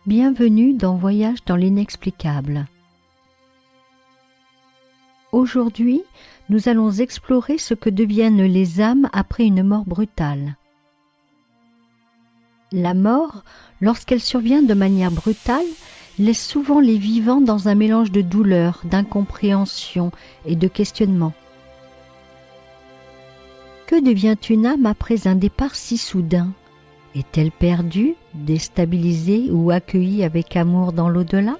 Bienvenue dans Voyage dans l'inexplicable. Aujourd'hui, nous allons explorer ce que deviennent les âmes après une mort brutale. La mort, lorsqu'elle survient de manière brutale, laisse souvent les vivants dans un mélange de douleur, d'incompréhension et de questionnement. Que devient une âme après un départ si soudain ? Est-elle perdue, déstabilisée ou accueillie avec amour dans l'au-delà ?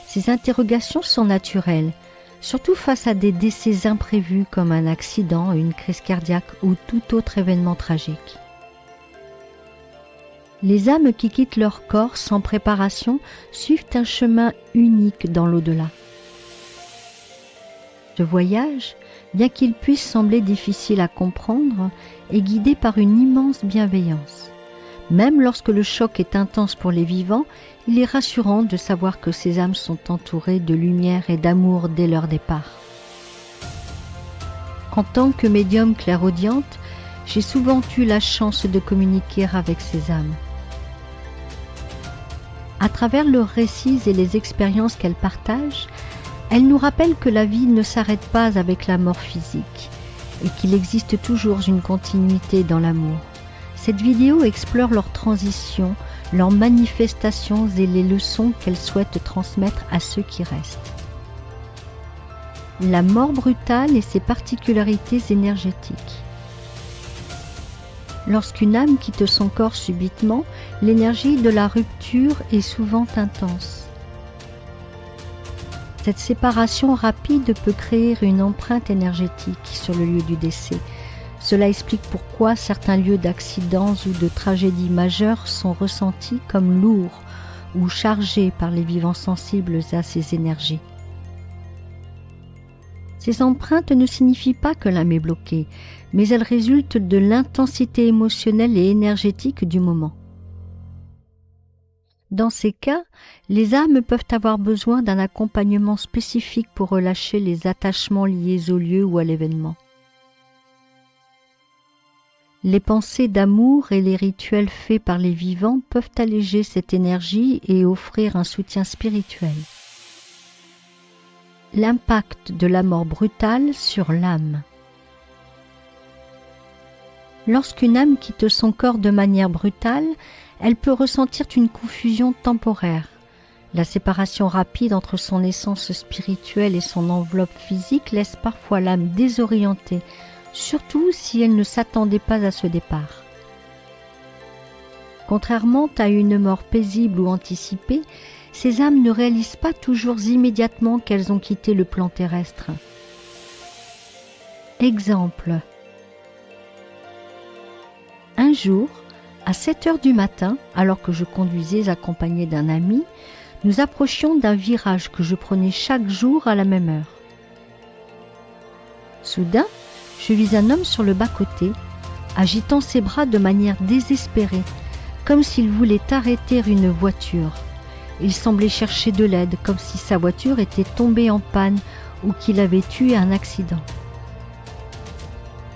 Ces interrogations sont naturelles, surtout face à des décès imprévus comme un accident, une crise cardiaque ou tout autre événement tragique. Les âmes qui quittent leur corps sans préparation suivent un chemin unique dans l'au-delà. Ce voyage, bien qu'il puisse sembler difficile à comprendre, est guidé par une immense bienveillance. Même lorsque le choc est intense pour les vivants, il est rassurant de savoir que ces âmes sont entourées de lumière et d'amour dès leur départ. En tant que médium clairaudiente, j'ai souvent eu la chance de communiquer avec ces âmes. À travers leurs récits et les expériences qu'elles partagent, elles nous rappellent que la vie ne s'arrête pas avec la mort physique et qu'il existe toujours une continuité dans l'amour. Cette vidéo explore leurs transitions, leurs manifestations et les leçons qu'elles souhaitent transmettre à ceux qui restent. La mort brutale et ses particularités énergétiques. Lorsqu'une âme quitte son corps subitement, l'énergie de la rupture est souvent intense. Cette séparation rapide peut créer une empreinte énergétique sur le lieu du décès. Cela explique pourquoi certains lieux d'accidents ou de tragédies majeures sont ressentis comme lourds ou chargés par les vivants sensibles à ces énergies. Ces empreintes ne signifient pas que l'âme est bloquée, mais elles résultent de l'intensité émotionnelle et énergétique du moment. Dans ces cas, les âmes peuvent avoir besoin d'un accompagnement spécifique pour relâcher les attachements liés au lieu ou à l'événement. Les pensées d'amour et les rituels faits par les vivants peuvent alléger cette énergie et offrir un soutien spirituel. L'impact de la mort brutale sur l'âme. Lorsqu'une âme quitte son corps de manière brutale, elle peut ressentir une confusion temporaire. La séparation rapide entre son essence spirituelle et son enveloppe physique laisse parfois l'âme désorientée, surtout si elle ne s'attendait pas à ce départ. Contrairement à une mort paisible ou anticipée, ces âmes ne réalisent pas toujours immédiatement qu'elles ont quitté le plan terrestre. Exemple. Un jour, à 7 heures du matin, alors que je conduisais accompagné d'un ami, nous approchions d'un virage que je prenais chaque jour à la même heure. Soudain, je vis un homme sur le bas-côté, agitant ses bras de manière désespérée, comme s'il voulait arrêter une voiture. Il semblait chercher de l'aide, comme si sa voiture était tombée en panne ou qu'il avait eu un accident.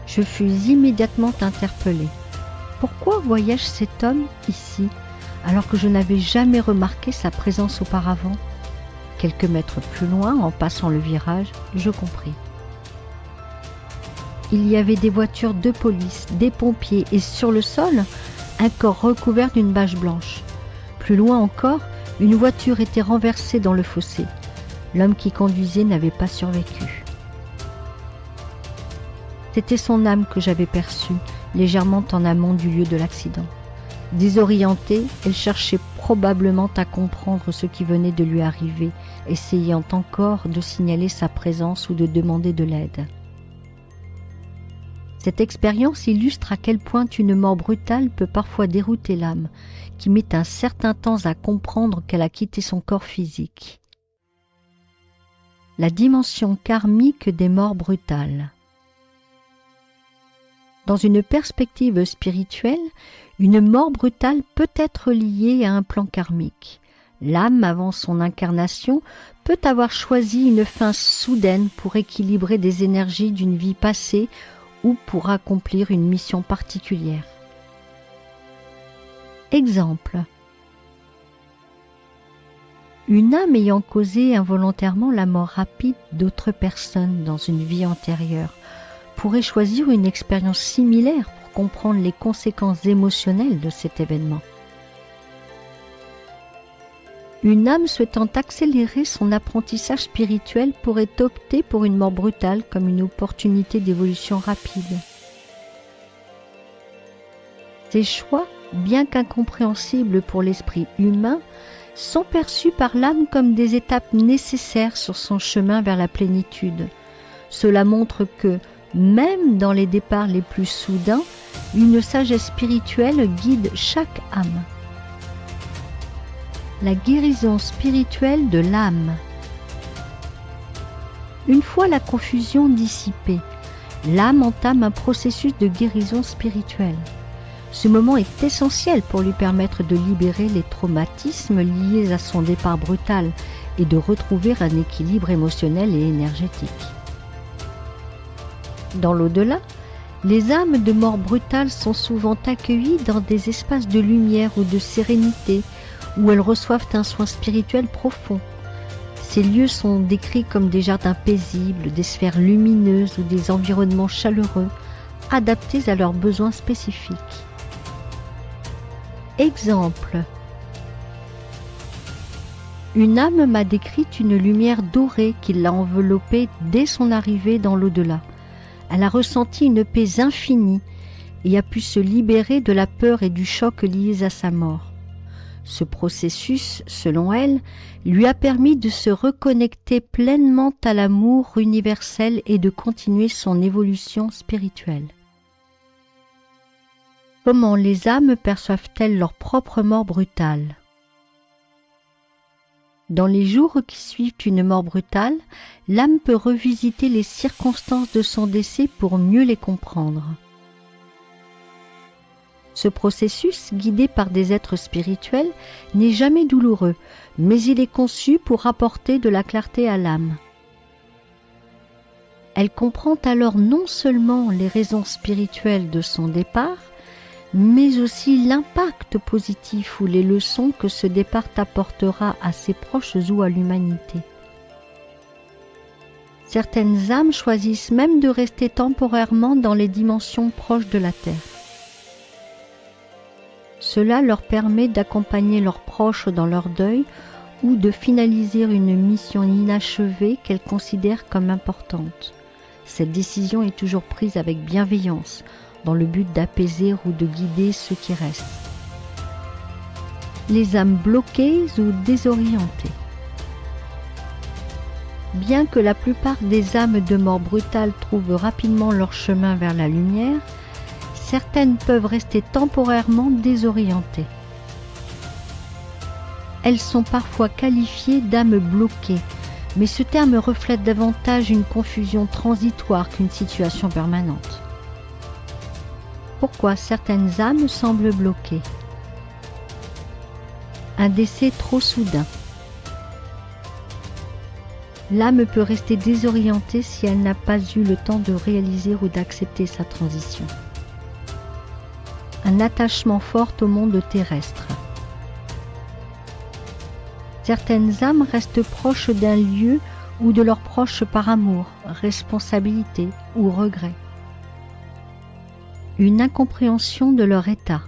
Je fus immédiatement interpellée. Pourquoi voyage cet homme ici, alors que je n'avais jamais remarqué sa présence auparavant ? Quelques mètres plus loin, en passant le virage, je compris. Il y avait des voitures de police, des pompiers et sur le sol, un corps recouvert d'une bâche blanche. Plus loin encore, une voiture était renversée dans le fossé. L'homme qui conduisait n'avait pas survécu. C'était son âme que j'avais perçue, légèrement en amont du lieu de l'accident. Désorientée, elle cherchait probablement à comprendre ce qui venait de lui arriver, essayant encore de signaler sa présence ou de demander de l'aide. Cette expérience illustre à quel point une mort brutale peut parfois dérouter l'âme, qui met un certain temps à comprendre qu'elle a quitté son corps physique. La dimension karmique des morts brutales. Dans une perspective spirituelle, une mort brutale peut être liée à un plan karmique. L'âme, avant son incarnation, peut avoir choisi une fin soudaine pour équilibrer des énergies d'une vie passée ou pour accomplir une mission particulière. Exemple. Une âme ayant causé involontairement la mort rapide d'autres personnes dans une vie antérieure pourrait choisir une expérience similaire pour comprendre les conséquences émotionnelles de cet événement. Une âme souhaitant accélérer son apprentissage spirituel pourrait opter pour une mort brutale comme une opportunité d'évolution rapide. Ces choix, bien qu'incompréhensibles pour l'esprit humain, sont perçus par l'âme comme des étapes nécessaires sur son chemin vers la plénitude. Cela montre que, même dans les départs les plus soudains, une sagesse spirituelle guide chaque âme. La guérison spirituelle de l'âme. Une fois la confusion dissipée, l'âme entame un processus de guérison spirituelle. Ce moment est essentiel pour lui permettre de libérer les traumatismes liés à son départ brutal et de retrouver un équilibre émotionnel et énergétique. Dans l'au-delà, les âmes de mort brutale sont souvent accueillies dans des espaces de lumière ou de sérénité où elles reçoivent un soin spirituel profond. Ces lieux sont décrits comme des jardins paisibles, des sphères lumineuses ou des environnements chaleureux, adaptés à leurs besoins spécifiques. Exemple. Une âme m'a décrit une lumière dorée qui l'a enveloppée dès son arrivée dans l'au-delà. Elle a ressenti une paix infinie et a pu se libérer de la peur et du choc liés à sa mort. Ce processus, selon elle, lui a permis de se reconnecter pleinement à l'amour universel et de continuer son évolution spirituelle. Comment les âmes perçoivent-elles leur propre mort brutale ? Dans les jours qui suivent une mort brutale, l'âme peut revisiter les circonstances de son décès pour mieux les comprendre. Ce processus, guidé par des êtres spirituels, n'est jamais douloureux, mais il est conçu pour apporter de la clarté à l'âme. Elle comprend alors non seulement les raisons spirituelles de son départ, mais aussi l'impact positif ou les leçons que ce départ apportera à ses proches ou à l'humanité. Certaines âmes choisissent même de rester temporairement dans les dimensions proches de la Terre. Cela leur permet d'accompagner leurs proches dans leur deuil ou de finaliser une mission inachevée qu'elles considèrent comme importante. Cette décision est toujours prise avec bienveillance, dans le but d'apaiser ou de guider ceux qui restent. Les âmes bloquées ou désorientées. Bien que la plupart des âmes de mort brutale trouvent rapidement leur chemin vers la lumière, certaines peuvent rester temporairement désorientées. Elles sont parfois qualifiées d'âmes bloquées, mais ce terme reflète davantage une confusion transitoire qu'une situation permanente. Pourquoi certaines âmes semblent bloquées ? Un décès trop soudain. L'âme peut rester désorientée si elle n'a pas eu le temps de réaliser ou d'accepter sa transition. Un attachement fort au monde terrestre. Certaines âmes restent proches d'un lieu ou de leurs proches par amour, responsabilité ou regret. Une incompréhension de leur état.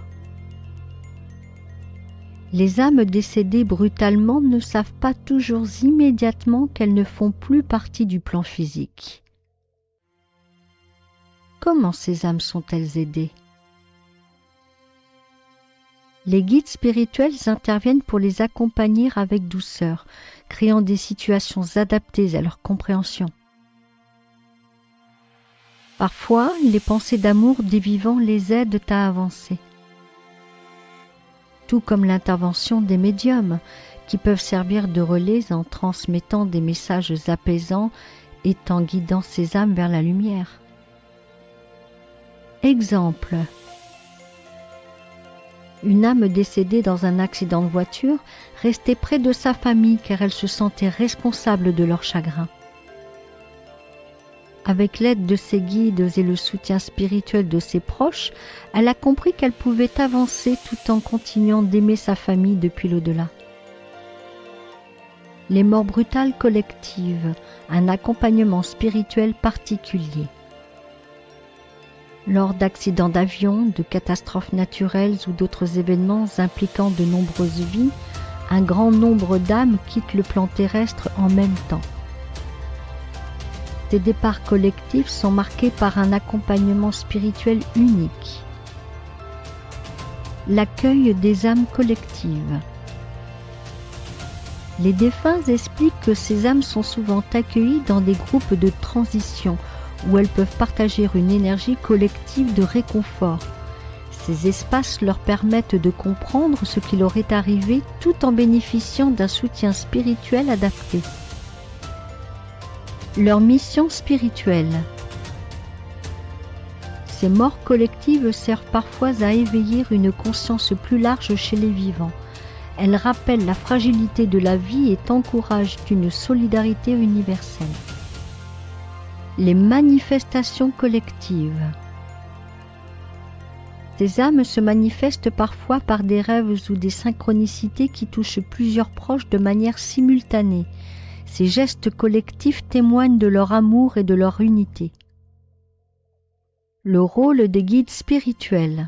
Les âmes décédées brutalement ne savent pas toujours immédiatement qu'elles ne font plus partie du plan physique. Comment ces âmes sont-elles aidées ? Les guides spirituels interviennent pour les accompagner avec douceur, créant des situations adaptées à leur compréhension. Parfois, les pensées d'amour des vivants les aident à avancer. Tout comme l'intervention des médiums, qui peuvent servir de relais en transmettant des messages apaisants et en guidant ces âmes vers la lumière. Exemple. Une âme décédée dans un accident de voiture restait près de sa famille car elle se sentait responsable de leur chagrin. Avec l'aide de ses guides et le soutien spirituel de ses proches, elle a compris qu'elle pouvait avancer tout en continuant d'aimer sa famille depuis l'au-delà. Les morts brutales collectives, un accompagnement spirituel particulier. Lors d'accidents d'avion, de catastrophes naturelles ou d'autres événements impliquant de nombreuses vies, un grand nombre d'âmes quittent le plan terrestre en même temps. Ces départs collectifs sont marqués par un accompagnement spirituel unique. L'accueil des âmes collectives. Les défunts expliquent que ces âmes sont souvent accueillies dans des groupes de transition où elles peuvent partager une énergie collective de réconfort. Ces espaces leur permettent de comprendre ce qui leur est arrivé tout en bénéficiant d'un soutien spirituel adapté. Leur mission spirituelle. Ces morts collectives servent parfois à éveiller une conscience plus large chez les vivants. Elles rappellent la fragilité de la vie et encouragent une solidarité universelle. Les manifestations collectives. Ces âmes se manifestent parfois par des rêves ou des synchronicités qui touchent plusieurs proches de manière simultanée. Ces gestes collectifs témoignent de leur amour et de leur unité. Le rôle des guides spirituels.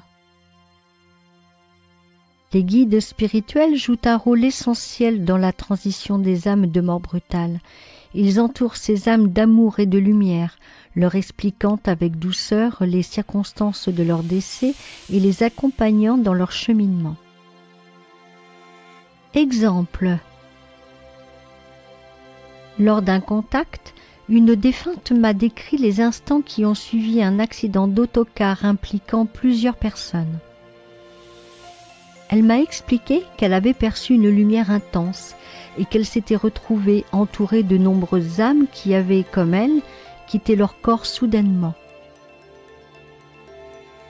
Les guides spirituels jouent un rôle essentiel dans la transition des âmes de mort brutale. Ils entourent ces âmes d'amour et de lumière, leur expliquant avec douceur les circonstances de leur décès et les accompagnant dans leur cheminement. Exemple. Lors d'un contact, une défunte m'a décrit les instants qui ont suivi un accident d'autocar impliquant plusieurs personnes. Elle m'a expliqué qu'elle avait perçu une lumière intense et qu'elle s'était retrouvée entourée de nombreuses âmes qui avaient, comme elle, quitté leur corps soudainement.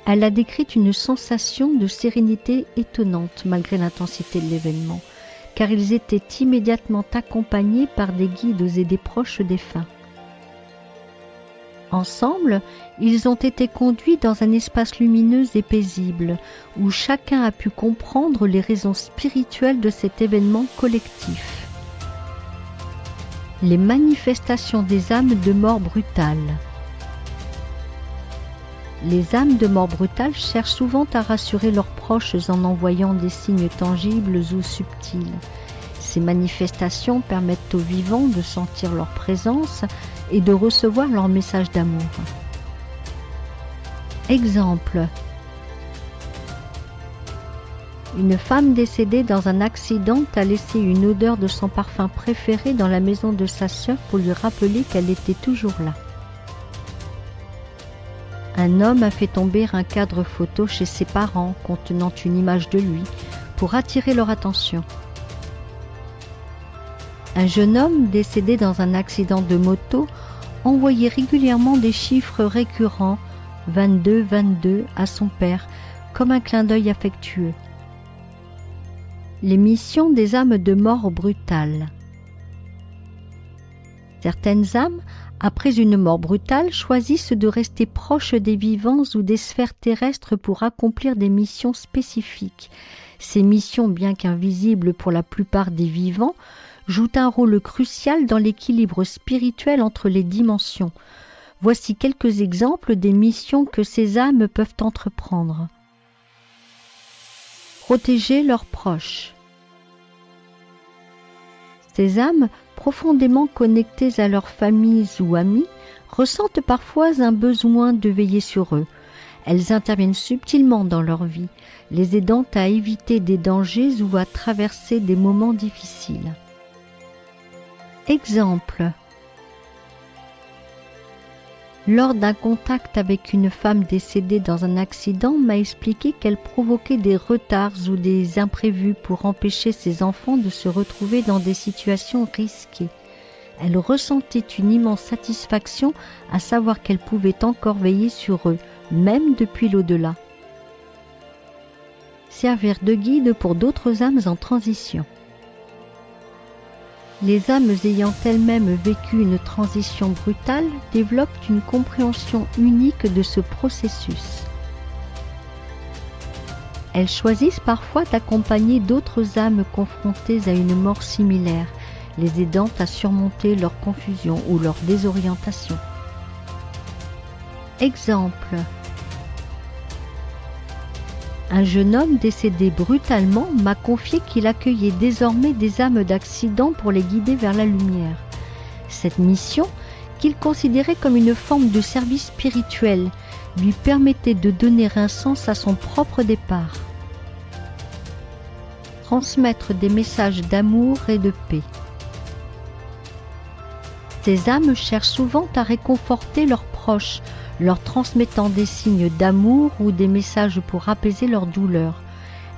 Elle a décrit une sensation de sérénité étonnante malgré l'intensité de l'événement, car ils étaient immédiatement accompagnés par des guides et des proches défunts. Ensemble, ils ont été conduits dans un espace lumineux et paisible, où chacun a pu comprendre les raisons spirituelles de cet événement collectif. Les manifestations des âmes de mort brutale. Les âmes de mort brutale cherchent souvent à rassurer leurs proches en envoyant des signes tangibles ou subtils. Ces manifestations permettent aux vivants de sentir leur présence et de recevoir leur message d'amour. Exemple. Une femme décédée dans un accident a laissé une odeur de son parfum préféré dans la maison de sa sœur pour lui rappeler qu'elle était toujours là. Un homme a fait tomber un cadre photo chez ses parents contenant une image de lui pour attirer leur attention. Un jeune homme décédé dans un accident de moto envoyait régulièrement des chiffres récurrents 22 22 à son père comme un clin d'œil affectueux. Les missions des âmes de mort brutale. Certaines âmes, après une mort brutale, choisissent de rester proches des vivants ou des sphères terrestres pour accomplir des missions spécifiques. Ces missions, bien qu'invisibles pour la plupart des vivants, jouent un rôle crucial dans l'équilibre spirituel entre les dimensions. Voici quelques exemples des missions que ces âmes peuvent entreprendre. Protéger leurs proches. Ces âmes, profondément connectées à leurs familles ou amis, ressentent parfois un besoin de veiller sur eux. Elles interviennent subtilement dans leur vie, les aidant à éviter des dangers ou à traverser des moments difficiles. Exemple. Lors d'un contact avec une femme décédée dans un accident, m'a expliqué qu'elle provoquait des retards ou des imprévus pour empêcher ses enfants de se retrouver dans des situations risquées. Elle ressentait une immense satisfaction à savoir qu'elle pouvait encore veiller sur eux, même depuis l'au-delà. Servir de guide pour d'autres âmes en transition. Les âmes ayant elles-mêmes vécu une transition brutale développent une compréhension unique de ce processus. Elles choisissent parfois d'accompagner d'autres âmes confrontées à une mort similaire, les aidant à surmonter leur confusion ou leur désorientation. Exemple. Un jeune homme décédé brutalement m'a confié qu'il accueillait désormais des âmes d'accident pour les guider vers la lumière. Cette mission, qu'il considérait comme une forme de service spirituel, lui permettait de donner un sens à son propre départ. Transmettre des messages d'amour et de paix. Ces âmes cherchent souvent à réconforter leurs proches, leur transmettant des signes d'amour ou des messages pour apaiser leur douleur.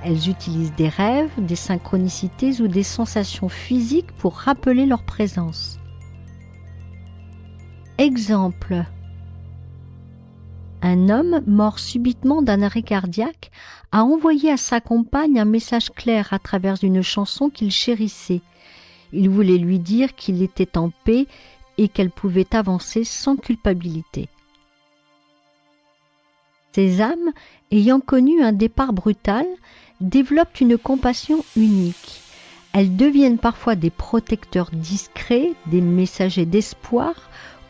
Elles utilisent des rêves, des synchronicités ou des sensations physiques pour rappeler leur présence. Exemple. Un homme, mort subitement d'un arrêt cardiaque, a envoyé à sa compagne un message clair à travers une chanson qu'il chérissait. Il voulait lui dire qu'il était en paix et qu'elle pouvait avancer sans culpabilité. Ces âmes, ayant connu un départ brutal, développent une compassion unique. Elles deviennent parfois des protecteurs discrets, des messagers d'espoir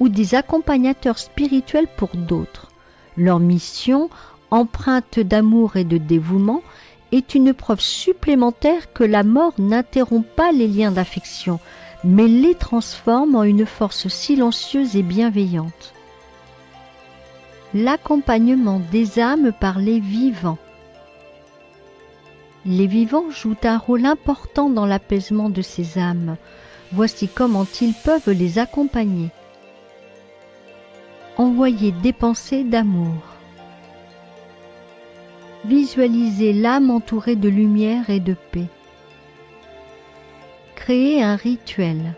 ou des accompagnateurs spirituels pour d'autres. Leur mission, empreinte d'amour et de dévouement, est une preuve supplémentaire que la mort n'interrompt pas les liens d'affection, mais les transforme en une force silencieuse et bienveillante. L'accompagnement des âmes par les vivants. Les vivants jouent un rôle important dans l'apaisement de ces âmes. Voici comment ils peuvent les accompagner. Envoyer des pensées d'amour. Visualiser l'âme entourée de lumière et de paix. Créer un rituel.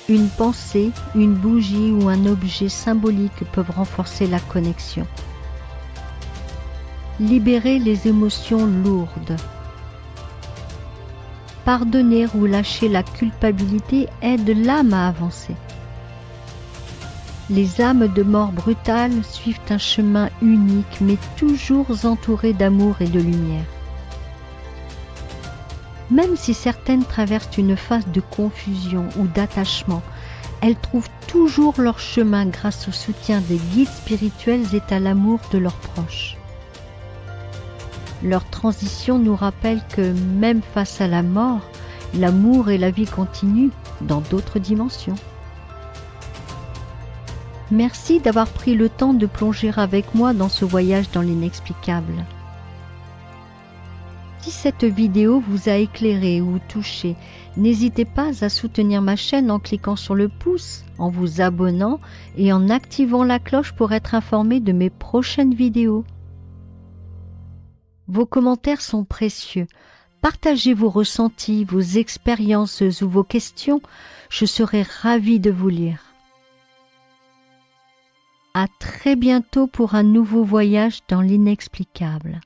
Une pensée, une bougie ou un objet symbolique peuvent renforcer la connexion. Libérer les émotions lourdes. Pardonner ou lâcher la culpabilité aide l'âme à avancer. Les âmes de mort brutale suivent un chemin unique mais toujours entouré d'amour et de lumière. Même si certaines traversent une phase de confusion ou d'attachement, elles trouvent toujours leur chemin grâce au soutien des guides spirituels et à l'amour de leurs proches. Leur transition nous rappelle que même face à la mort, l'amour et la vie continuent dans d'autres dimensions. Merci d'avoir pris le temps de plonger avec moi dans ce voyage dans l'inexplicable. Si cette vidéo vous a éclairé ou touché, n'hésitez pas à soutenir ma chaîne en cliquant sur le pouce, en vous abonnant et en activant la cloche pour être informé de mes prochaines vidéos. Vos commentaires sont précieux. Partagez vos ressentis, vos expériences ou vos questions. Je serai ravie de vous lire. À très bientôt pour un nouveau voyage dans l'inexplicable.